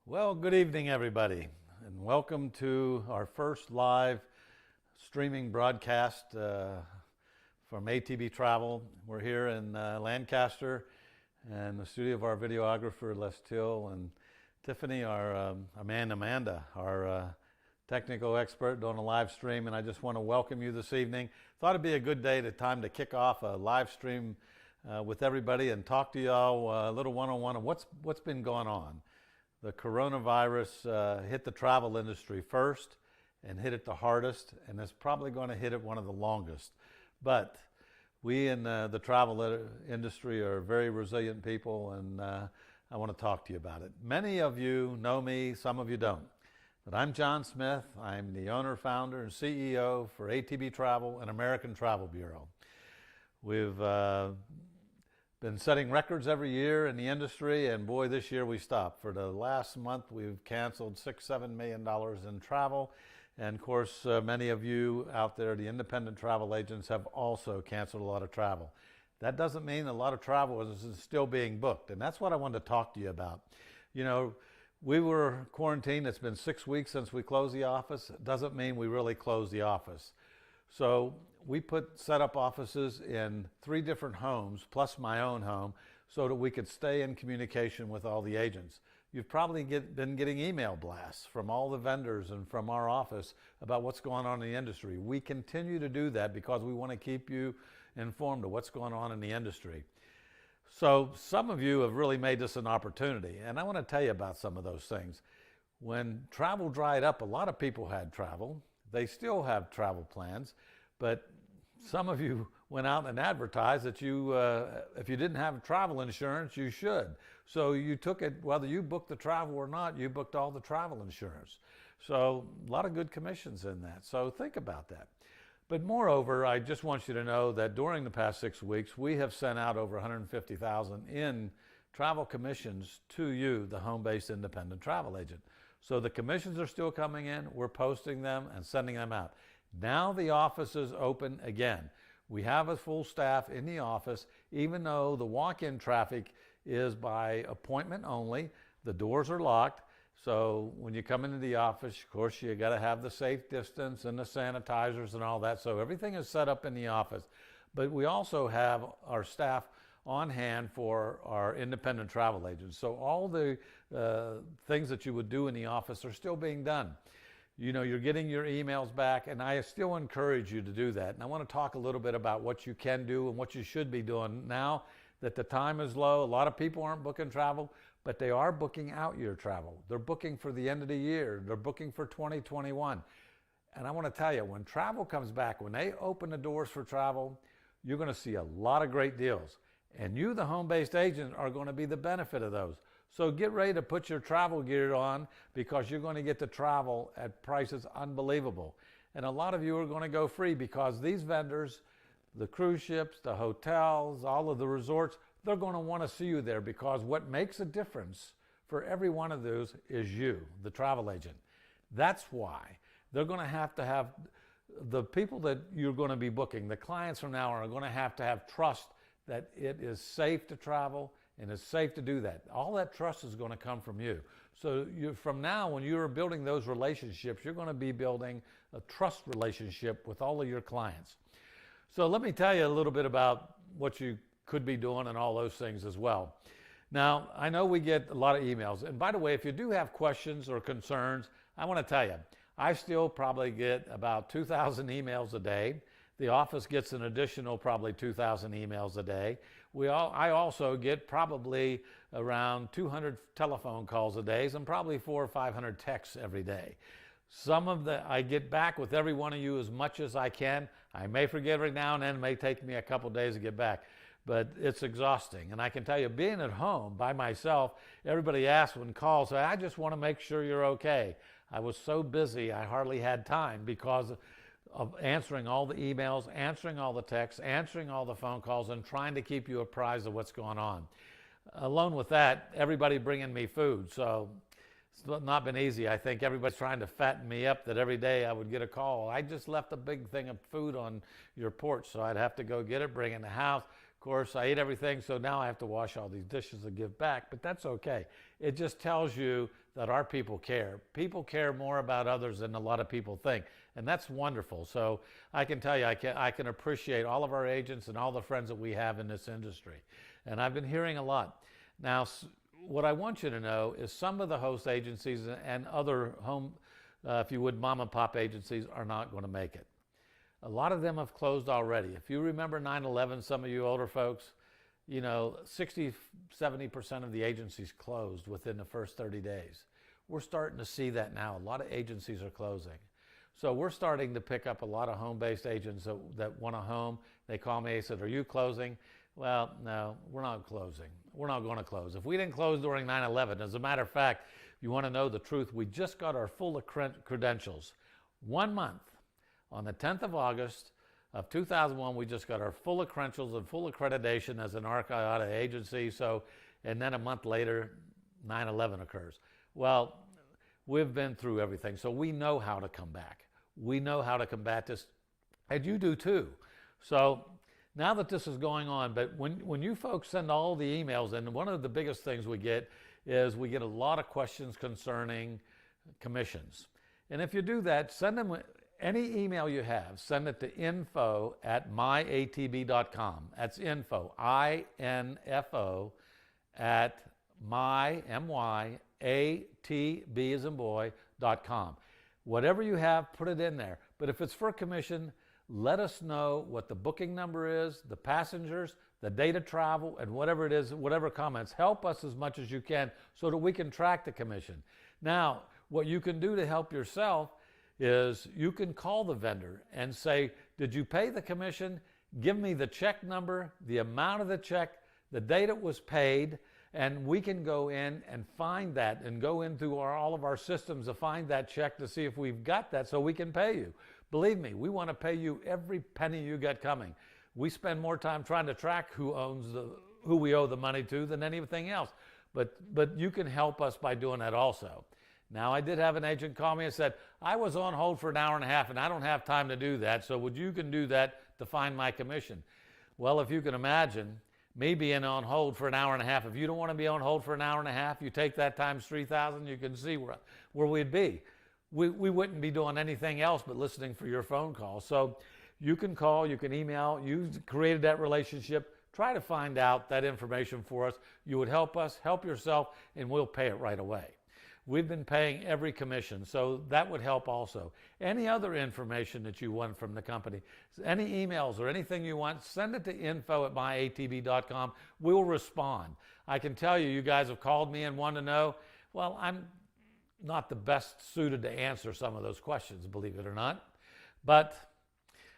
Well, good evening, everybody, and welcome to our first live streaming broadcast from ATB Travel. We're here in Lancaster, and the studio of our videographer, Les Till, and Tiffany, our Amanda, our technical expert, doing a live stream. And I just want to welcome you this evening. Thought it'd be a good time to kick off a live stream with everybody and talk to y'all a little one-on-one of what's been going on. The coronavirus hit the travel industry first and hit it the hardest, and it's probably going to hit it one of the longest. But we in the travel industry are very resilient people, and I want to talk to you about it. Many of you know me, some of you don't. But I'm John Smith. I'm the owner, founder, and CEO for ATB Travel and American Travel Bureau. We've been setting records every year in the industry, and boy, this year we stopped. For the last month, we've canceled $6-7 million in travel. And of course, many of you out there, the independent travel agents, have also canceled a lot of travel. That doesn't mean a lot of travel is still being booked, and that's what I wanted to talk to you about. You know, we were quarantined. It's been 6 weeks since we closed the office. It doesn't mean we really closed the office. So we set up offices in 3 different homes, plus my own home, so that we could stay in communication with all the agents. You've probably been getting email blasts from all the vendors and from our office about what's going on in the industry. We continue to do that because we want to keep you informed of what's going on in the industry. So some of you have really made this an opportunity, and I want to tell you about some of those things. When travel dried up, a lot of people had travel. They still have travel plans, but some of you went out and advertised that if you didn't have travel insurance, you should. So you took it, whether you booked the travel or not, you booked all the travel insurance. So a lot of good commissions in that. So think about that. But moreover, I just want you to know that during the past 6 weeks, we have sent out over $150,000 in travel commissions to you, the home-based independent travel agent. So the commissions are still coming in. We're posting them and sending them out. Now the office is open again. We have a full staff in the office, even though the walk-in traffic is by appointment only. The doors are locked. So when you come into the office, of course, you got to have the safe distance and the sanitizers and all that. So everything is set up in the office. But we also have our staff on hand for our independent travel agents. So all the things that you would do in the office are still being done. You know, you're getting your emails back, and I still encourage you to do that. And I want to talk a little bit about what you can do and what you should be doing now that the time is low. A lot of people aren't booking travel, but they are booking out year travel. They're booking for the end of the year. They're booking for 2021. And I want to tell you, when travel comes back, when they open the doors for travel, you're going to see a lot of great deals. And you, the home-based agent, are going to be the benefit of those. So get ready to put your travel gear on, because you're going to get to travel at prices unbelievable. And a lot of you are going to go free because these vendors, the cruise ships, the hotels, all of the resorts, they're going to want to see you there, because what makes a difference for every one of those is you, the travel agent. That's why they're going to have the people that you're going to be booking, the clients from now on, are going to have trust that it is safe to travel and it's safe to do that. All that trust is going to come from you. So from now, when you're building those relationships, you're going to be building a trust relationship with all of your clients. So let me tell you a little bit about what you could be doing and all those things as well. Now, I know we get a lot of emails. And by the way, if you do have questions or concerns, I want to tell you, I still probably get about 2,000 emails a day. The office gets an additional probably 2,000 emails a day. I also get probably around 200 telephone calls a day and probably 400 or 500 texts every day. I get back with every one of you as much as I can. I may forget every now and then. It may take me a couple days to get back, but it's exhausting. And I can tell you, being at home by myself, everybody asks when calls, I just want to make sure you're okay. I was so busy, I hardly had time because of answering all the emails, answering all the texts, answering all the phone calls, and trying to keep you apprised of what's going on. Along with that, everybody bringing me food. So it's not been easy. I think everybody's trying to fatten me up, that every day I would get a call. I just left a big thing of food on your porch, so I'd have to go get it, bring it in the house. Of course, I ate everything, so now I have to wash all these dishes and give back, but that's okay. It just tells you that our people care. People care more about others than a lot of people think, and that's wonderful. So I can tell you, I can appreciate all of our agents and all the friends that we have in this industry. And I've been hearing a lot. Now, what I want you to know is some of the host agencies and other home, if you would, mom and pop agencies are not going to make it. A lot of them have closed already. If you remember 9/11, some of you older folks, you know, 60, 70% of the agencies closed within the first 30 days. We're starting to see that now. A lot of agencies are closing. So we're starting to pick up a lot of home-based agents that want a home. They call me, they said, "Are you closing?" Well, no, we're not closing. We're not going to close. If we didn't close during 9/11, as a matter of fact, if you want to know the truth, we just got our full credentials. 1 month, on the 10th of August of 2001, we just got our full credentials and full accreditation as an ARC-IATA agency. So, and then a month later, 9/11 occurs. Well, we've been through everything, so we know how to come back. We know how to combat this, and you do too. So now that this is going on, but when you folks send all the emails, and one of the biggest things we get is we get a lot of questions concerning commissions. And if you do that, send them any email you have, send it to info@myatb.com. That's info, I-N-F-O, at myatb as in boy.com. Whatever you have, put it in there. But if it's for commission, let us know what the booking number is, the passengers, the date of travel, and whatever it is, whatever comments. Help us as much as you can so that we can track the commission. Now, what you can do to help yourself is you can call the vendor and say, "Did you pay the commission? Give me the check number, the amount of the check, the date it was paid," and we can go in and find that and go into all of our systems to find that check to see if we've got that so we can pay you. Believe me, we want to pay you every penny you got coming. We spend more time trying to track who we owe the money to than anything else. But you can help us by doing that also. Now, I did have an agent call me and said, "I was on hold for an hour and a half and I don't have time to do that, so would you can do that to find my commission?" Well, if you can imagine me being on hold for an hour and a half, if you don't want to be on hold for an hour and a half, you take that times 3,000, you can see where we'd be. We wouldn't be doing anything else but listening for your phone call. So you can call, you can email, you created that relationship. Try to find out that information for us. You would help us, help yourself, and we'll pay it right away. We've been paying every commission, so that would help also. Any other information that you want from the company, any emails or anything you want, send it to info@myatb.com. We'll respond. I can tell you, you guys have called me and want to know. Well, I'm not the best suited to answer some of those questions, believe it or not. But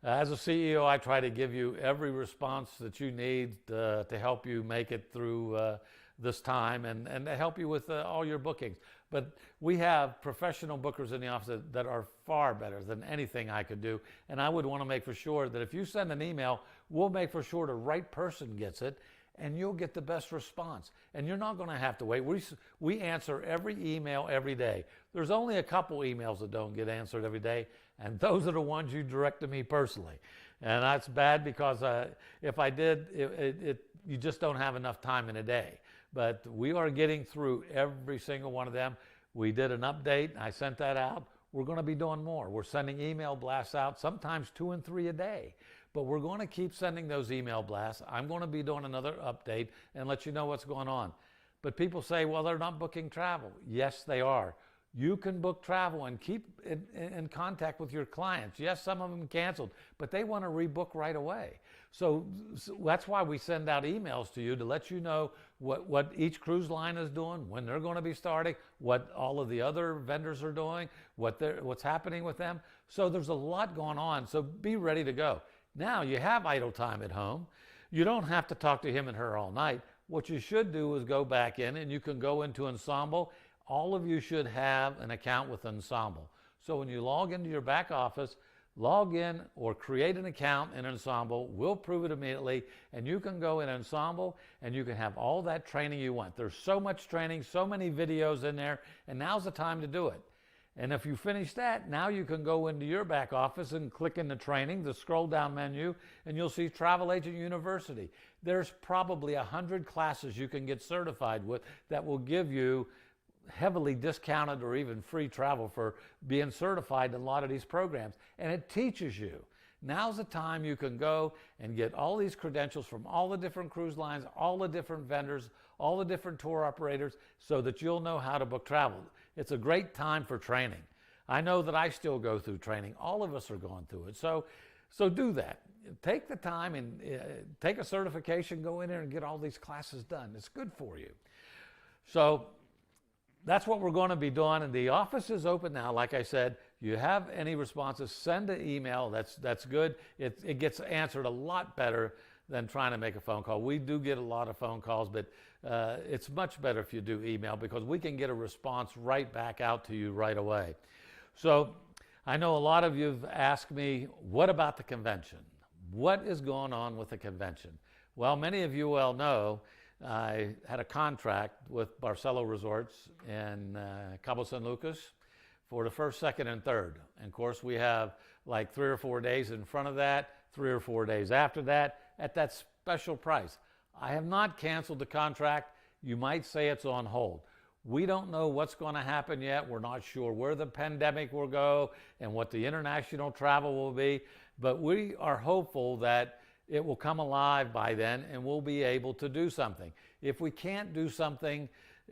as a CEO, I try to give you every response that you need to help you make it through this time and to help you with all your bookings. But we have professional bookers in the office that are far better than anything I could do. And I would want to make for sure that if you send an email, we'll make for sure the right person gets it and you'll get the best response. And you're not going to have to wait. We answer every email every day. There's only a couple emails that don't get answered every day, and those are the ones you direct to me personally. And that's bad because if I did, you just don't have enough time in a day. But we are getting through every single one of them. We did an update. I sent that out. We're going to be doing more. We're sending email blasts out, sometimes 2 and 3 a day. But we're going to keep sending those email blasts. I'm going to be doing another update and let you know what's going on. But people say, well, they're not booking travel. Yes, they are. You can book travel and keep in contact with your clients. Yes, some of them canceled, but they want to rebook right away. So that's why we send out emails to you to let you know what each cruise line is doing, when they're going to be starting, what all of the other vendors are doing, what's happening with them. So there's a lot going on. So be ready to go. Now you have idle time at home. You don't have to talk to him and her all night. What you should do is go back in and you can go into Ensemble. All of you should have an account with Ensemble. So when you log into your back office, log in or create an account in Ensemble. We'll prove it immediately. And you can go in Ensemble and you can have all that training you want. There's so much training, so many videos in there, and now's the time to do it. And if you finish that, now you can go into your back office and click in the training, the scroll down menu, and you'll see Travel Agent University. There's probably 100 classes you can get certified with that will give you heavily discounted or even free travel for being certified in a lot of these programs. And it teaches you. Now's the time you can go and get all these credentials from all the different cruise lines, all the different vendors, all the different tour operators, so that you'll know how to book travel. It's a great time for training. I know that I still go through training. All of us are going through it. So do that. Take the time and take a certification, go in there and get all these classes done. It's good for you. So that's what we're going to be doing. And the office is open now. Like I said, you have any responses, send an email. That's good. It gets answered a lot better than trying to make a phone call. We do get a lot of phone calls, but it's much better if you do email, because we can get a response right back out to you right away. So I know a lot of you have asked me, what about the convention? What is going on with the convention? Well, many of you well know I had a contract with Barcelo Resorts in Cabo San Lucas for the 1st, 2nd, and 3rd. And of course, we have like 3 or 4 days in front of that, 3 or 4 days after that, at that special price. I have not canceled the contract. You might say it's on hold. We don't know what's going to happen yet. We're not sure where the pandemic will go and what the international travel will be, but we are hopeful that it will come alive by then and we'll be able to do something. If we can't do something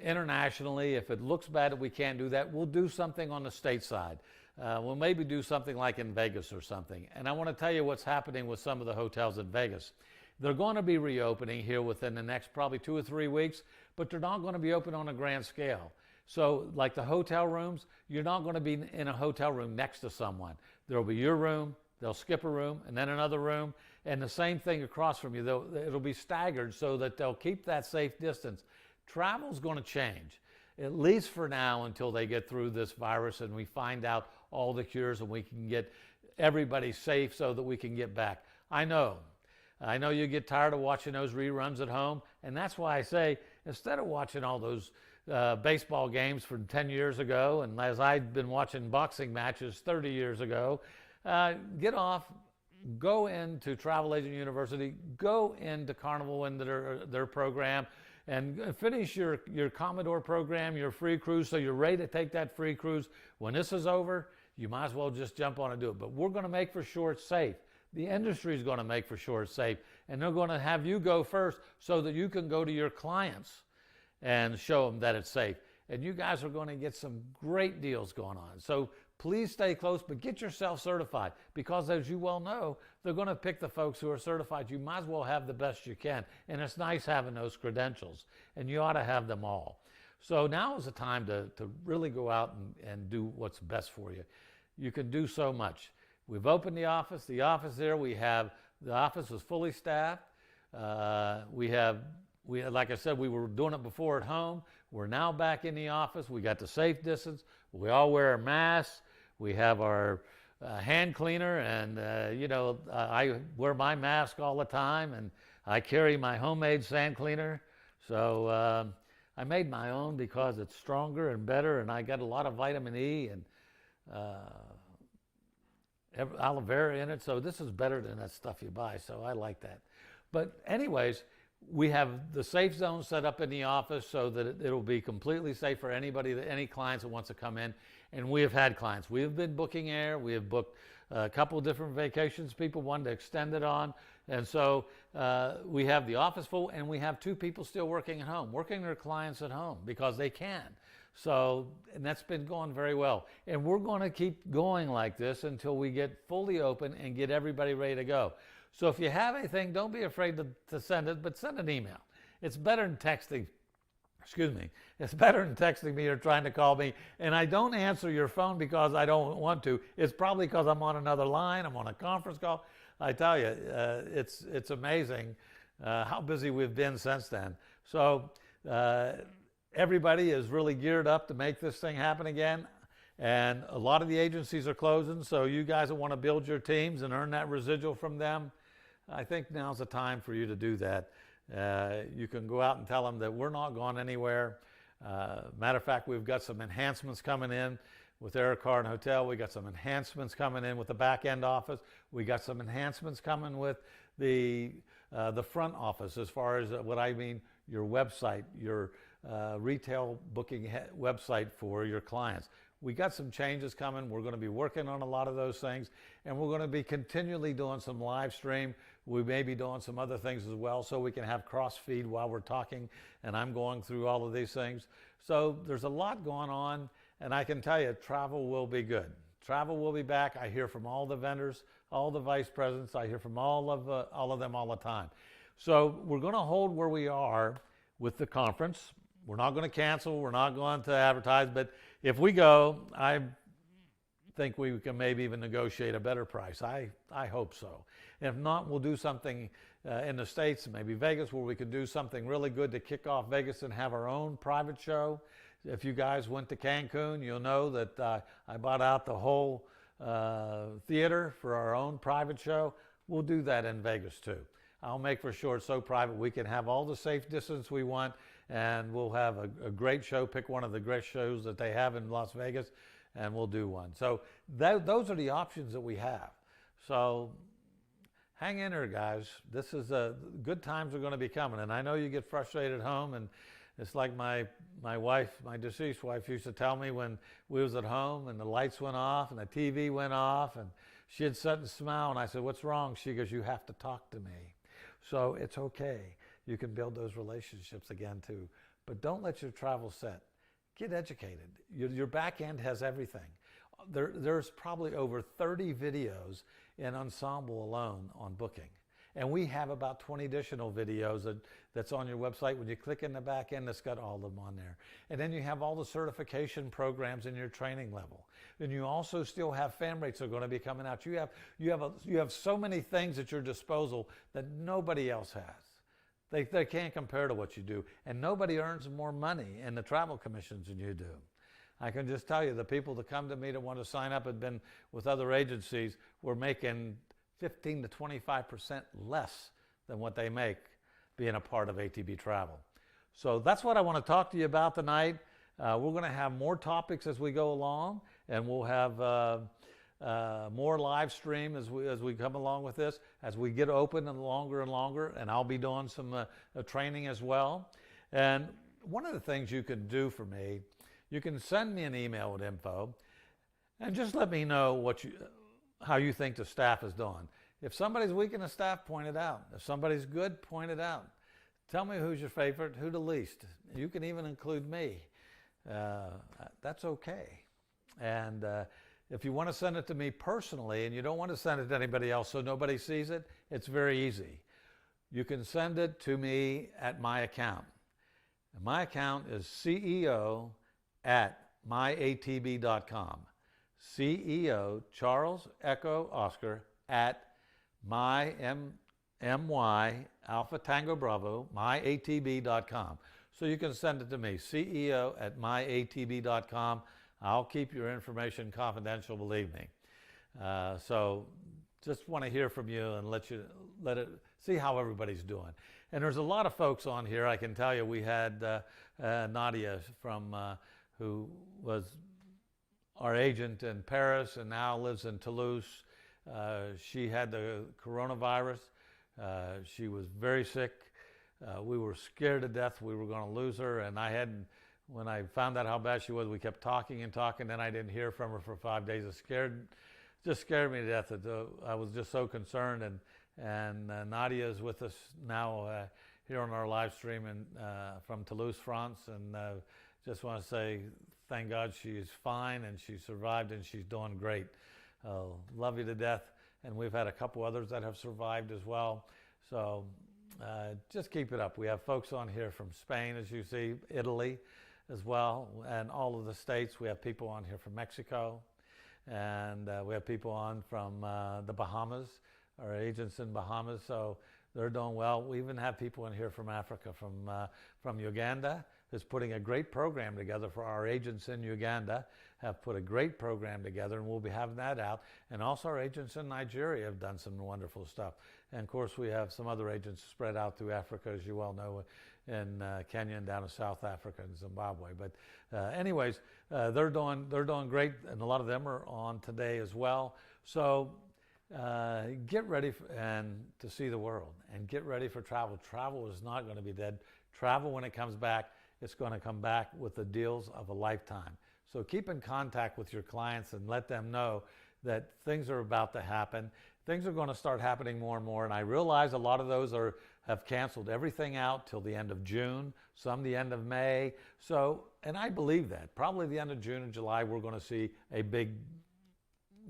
internationally, if it looks bad that we can't do that, we'll do something on the stateside. We'll maybe do something like in Vegas or something. And I want to tell you what's happening with some of the hotels in Vegas. They're going to be reopening here within the next probably 2 or 3 weeks, but they're not going to be open on a grand scale. So like the hotel rooms, you're not going to be in a hotel room next to someone. There'll be your room, they'll skip a room, and then another room, and the same thing across from you. It'll be staggered so that they'll keep that safe distance. Travel's going to change, at least for now, until they get through this virus and we find out all the cures and we can get everybody safe so that we can get back. I know you get tired of watching those reruns at home, and that's why I say, instead of watching all those baseball games from 10 years ago, and as I've been watching boxing matches 30 years ago, get off, go into Travel Agent University, go into Carnival, into their program, and finish your Commodore program, your free cruise, so you're ready to take that free cruise. When this is over, you might as well just jump on and do it. But we're going to make for sure it's safe. The industry is going to make for sure it's safe, and they're going to have you go first so that you can go to your clients and show them that it's safe. And you guys are going to get some great deals going on. So please stay close, but get yourself certified, because as you well know, they're going to pick the folks who are certified. You might as well have the best you can. And it's nice having those credentials, and you ought to have them all. So now is the time to really go out and do what's best for you. You can do so much. We've opened the office. The office there, the office is fully staffed. Like I said, we were doing it before at home. We're now back in the office. We got the safe distance. We all wear our masks. We have our hand cleaner, and I wear my mask all the time, and I carry my homemade sand cleaner. So I made my own because it's stronger and better, and I got a lot of vitamin E and aloe vera in it. So this is better than that stuff you buy. So I like that. But anyways, we have the safe zone set up in the office so that it'll be completely safe for anybody, any clients that wants to come in. And we have had clients. We have been booking air. We have booked a couple of different vacations. People wanted to extend it on. And so we have the office full, and we have 2 people still working at home, working their clients at home because they can. So, and that's been going very well. And we're going to keep going like this until we get fully open and get everybody ready to go. So if you have anything, don't be afraid to send it, but send an email. It's better than texting. It's better than texting me or trying to call me. And I don't answer your phone because I don't want to. It's probably because I'm on another line. I'm on a conference call. I tell you, it's amazing how busy we've been since then. So everybody is really geared up to make this thing happen again. And a lot of the agencies are closing. So you guys that want to build your teams and earn that residual from them, I think now's the time for you to do that. You can go out and tell them that we're not going anywhere. Matter of fact, we've got some enhancements coming in with Air Car and Hotel. We got some enhancements coming in with the back end office. We got some enhancements coming with the front office, as far as what I mean, your website, your retail booking website for your clients. We got some changes coming. We're going to be working on a lot of those things, and we're going to be continually doing some live stream. We may be doing some other things as well, so we can have cross feed while we're talking and I'm going through all of these things. So there's a lot going on, and I can tell you travel will be good. Travel will be back. I hear from all the vendors, all the vice presidents. I hear from all of them all the time. So we're going to hold where we are with the conference. We're not going to cancel. We're not going to advertise. But if we go, I think we can maybe even negotiate a better price. I hope so. And if not, we'll do something in the States, maybe Vegas, where we could do something really good to kick off Vegas and have our own private show. If you guys went to Cancun, you'll know that I bought out the whole theater for our own private show. We'll do that in Vegas too. I'll make for sure it's so private we can have all the safe distance we want, and we'll have a great show. Pick one of the great shows that they have in Las Vegas, and we'll do one. So those are the options that we have. So hang in there, guys. This is good times are going to be coming, and I know you get frustrated at home, and it's like my wife, my deceased wife, used to tell me when we was at home and the lights went off and the TV went off, and she'd sit and smile, and I said, "What's wrong?" She goes, "You have to talk to me." So it's okay. You can build those relationships again too. But don't let your travel set. Get educated. Your back end has everything. There's probably over 30 videos in Ensemble alone on booking. And we have about 20 additional videos that's on your website. When you click in the back end, it's got all of them on there. And then you have all the certification programs in your training level. And you also still have FAM rates that are going to be coming out. You have so many things at your disposal that nobody else has. They can't compare to what you do. And nobody earns more money in the travel commissions than you do. I can just tell you, the people that come to me that want to sign up had been with other agencies were making 15 to 25% less than what they make being a part of ATB Travel. So that's what I want to talk to you about tonight. We're going to have more topics as we go along, and we'll have more live stream as we come along with this, as we get open and longer, and I'll be doing some training as well. And one of the things you can do for me, you can send me an email with info and just let me know how you think the staff is doing. If somebody's weak in the staff, point it out. If somebody's good, point it out. Tell me who's your favorite, who the least. You can even include me. That's okay. And if you want to send it to me personally and you don't want to send it to anybody else so nobody sees it, it's very easy. You can send it to me at my account. And my account is CEO@myatb.com. CEO Charles Echo Oscar at my Alpha Tango Bravo, myatb.com. So you can send it to me, CEO@myatb.com. I'll keep your information confidential, believe me. So just want to hear from you and let it see how everybody's doing. And there's a lot of folks on here. I can tell you, we had Nadia from who was our agent in Paris and now lives in Toulouse. She had the coronavirus. She was very sick. We were scared to death we were going to lose her, and when I found out how bad she was, we kept talking and talking, then I didn't hear from her for 5 days. It just scared me to death. I was just so concerned, and Nadia is with us now here on our live stream from Toulouse, France, and just want to say thank God she's fine and she survived and she's doing great. Love you to death, and we've had a couple others that have survived as well. So just keep it up. We have folks on here from Spain, as you see, Italy as well, and all of the states. We have people on here from Mexico, and we have people on from the Bahamas, our agents in Bahamas, so they're doing well. We even have people in here from Africa, from Uganda, who's putting a great program together for our agents in Uganda, have put a great program together, and we'll be having that out. And also our agents in Nigeria have done some wonderful stuff. And of course we have some other agents spread out through Africa, as you well know, in Kenya and down in South Africa and Zimbabwe. But anyways, they're doing great, and a lot of them are on today as well. So get ready to see the world, and get ready for travel. Travel is not going to be dead. Travel, when it comes back, it's going to come back with the deals of a lifetime. So keep in contact with your clients and let them know that things are about to happen. Things are going to start happening more and more. And I realize a lot of those have canceled everything out till the end of June, some the end of May. So, and I believe that probably the end of June and July, we're going to see a big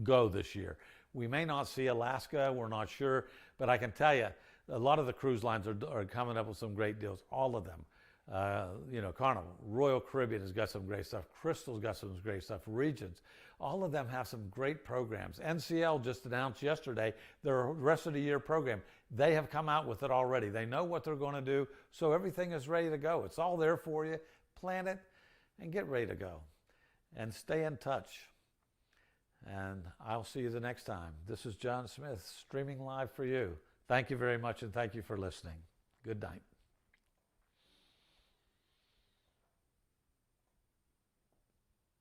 go this year. We may not see Alaska, we're not sure, but I can tell you, a lot of the cruise lines are coming up with some great deals, all of them. Carnival, Royal Caribbean has got some great stuff. Crystal's got some great stuff. Regents, all of them have some great programs. NCL just announced yesterday their rest of the year program. They have come out with it already. They know what they're going to do, so everything is ready to go. It's all there for you. Plan it and get ready to go. And stay in touch. And I'll see you the next time. This is John Smith, streaming live for you. Thank you very much, and thank you for listening. Good night.